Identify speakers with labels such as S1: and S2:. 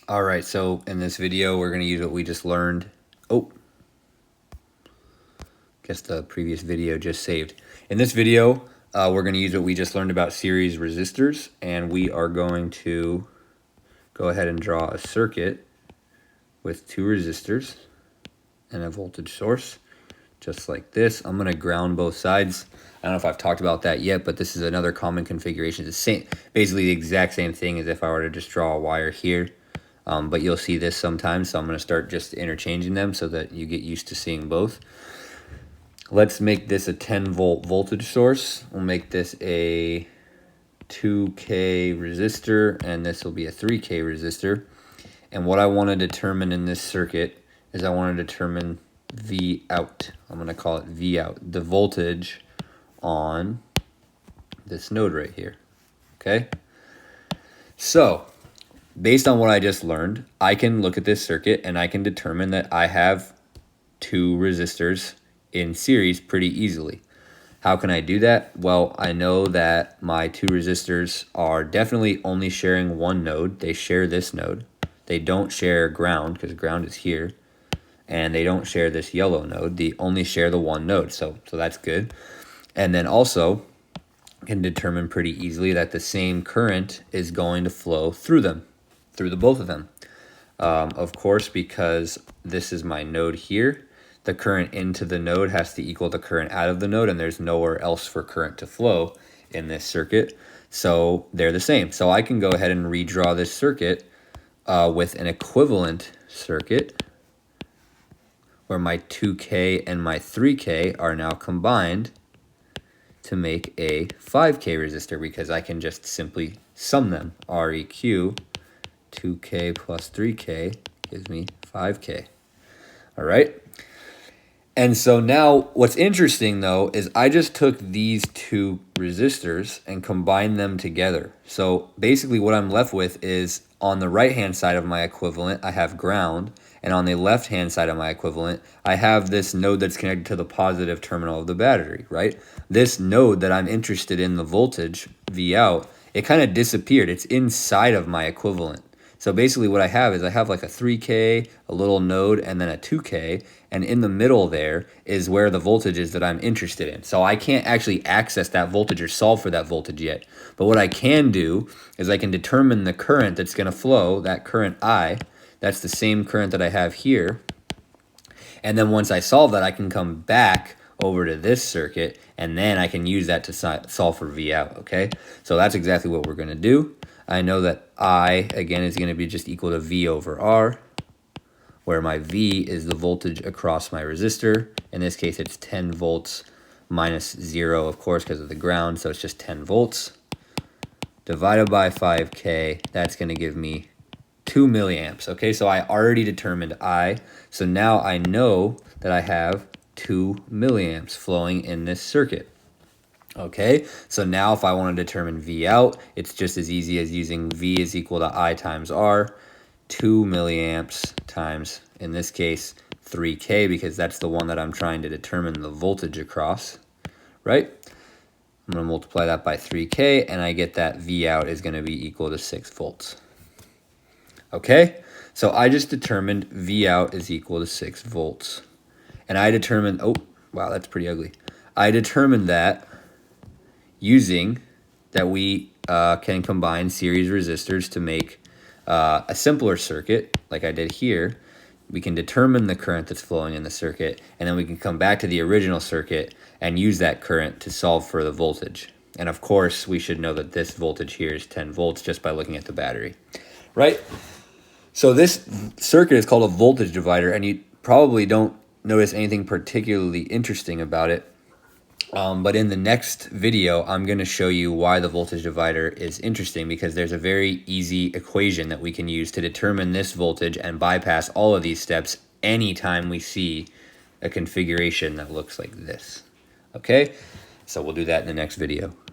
S1: All right, so in this video, we're going to use what we just learned. Oh, guess the previous video just saved. In this video, we're going to use what we just learned about series resistors, and we are going to go ahead and draw a circuit with two resistors and a voltage source, just like this. I'm going to ground both sides. I don't know if I've talked about that yet, but this is another common configuration. It's the same, basically the exact same thing as if I were to just draw a wire here. But you'll see this sometimes, so I'm going to start just interchanging them so that you get used to seeing both. Let's make this a 10-volt voltage source. We'll make this a 2K resistor, and this will be a 3K resistor. And what I want to determine in this circuit is I want to determine V out. I'm going to call it V out, the voltage on this node right here. Okay? So, based on what I just learned, I can look at this circuit and I can determine that I have two resistors in series pretty easily. How can I do that? Well, I know that my two resistors are definitely only sharing one node. They share this node. They don't share ground because ground is here. And they don't share this yellow node. They only share the one node. So that's good. And then also can determine pretty easily that the same current is going to flow through them, through the both of them. Of course, because this is my node here, the current into the node has to equal the current out of the node, and there's nowhere else for current to flow in this circuit. So they're the same. So I can go ahead and redraw this circuit with an equivalent circuit where my 2K and my 3K are now combined to make a 5K resistor, because I can just simply sum them. REQ, 2K plus 3K gives me 5K. All right. And so now what's interesting though is I just took these two resistors and combined them together. So basically what I'm left with is on the right hand side of my equivalent, I have ground. And on the left hand side of my equivalent, I have this node that's connected to the positive terminal of the battery, right? This node that I'm interested in, the voltage, V out, it kind of disappeared. It's inside of my equivalent. So basically what I have is I have like a 3K, a little node, and then a 2K, and in the middle there is where the voltage is that I'm interested in. So I can't actually access that voltage or solve for that voltage yet. But what I can do is I can determine the current that's going to flow, that current I. That's the same current that I have here. And then once I solve that, I can come back over to this circuit, and then I can use that to solve for V out, okay? So that's exactly what we're going to do. I know that I, again, is going to be just equal to V over R, where my V is the voltage across my resistor. In this case, it's 10 volts minus 0, of course, because of the ground, so it's just 10 volts. Divided by 5K, that's going to give me 2 milliamps. Okay, so I already determined I. So now I know that I have 2 milliamps flowing in this circuit. Okay, so now if I want to determine V out, it's just as easy as using V is equal to I times R, 2 milliamps times, in this case, 3K, because that's the one that I'm trying to determine the voltage across, right? I'm going to multiply that by 3K, and I get that V out is going to be equal to 6 volts. Okay, so I just determined V out is equal to 6 volts. And I determined, oh, wow, that's pretty ugly. I determined that using that we can combine series resistors to make a simpler circuit, like I did here. We can determine the current that's flowing in the circuit, and then we can come back to the original circuit and use that current to solve for the voltage. And of course, we should know that this voltage here is 10 volts just by looking at the battery, right? So this circuit is called a voltage divider, and you probably don't notice anything particularly interesting about it. But in the next video, I'm going to show you why the voltage divider is interesting, because there's a very easy equation that we can use to determine this voltage and bypass all of these steps anytime we see a configuration that looks like this. Okay, so we'll do that in the next video.